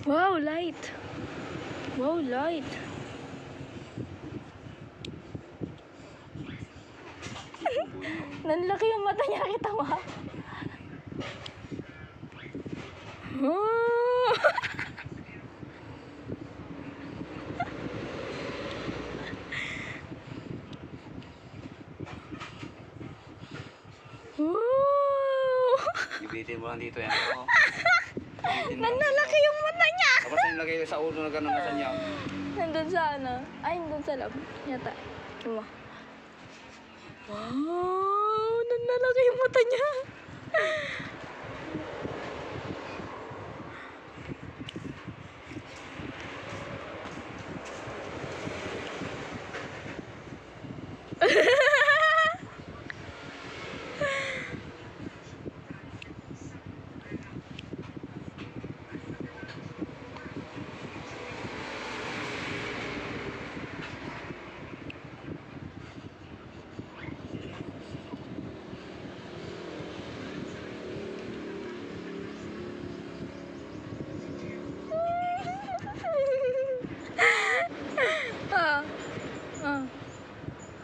Wow, light. Wow, light. Nanlaki yung mata niya, kita mo. Oh. Ibitin mo lang dito yan. Nanlalaki yung mata niya. Tapos nilagay sa ulo na gano'n nasa niya. Nandun sa ano? Ay, nandun sa loob. Yata. Diba? Wow! Nanlalaki yung mata niya.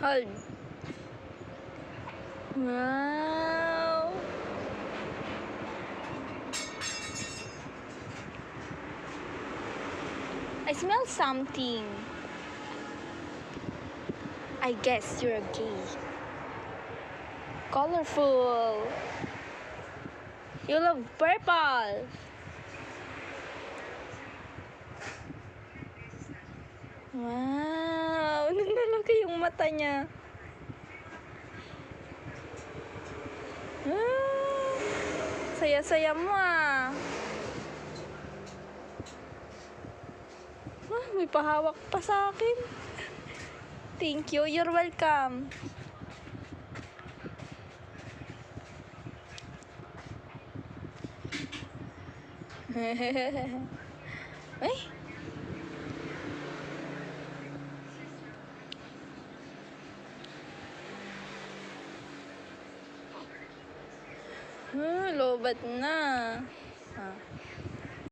Hold. Wow. I smell something. I guess you're gay. Colorful. You love purple. Wow, nanlalaki yung mata niya. Ah, saya-saya mo ah. Ah, may pahawak pa sa akin. Thank you, you're welcome. Ay. Lobat na.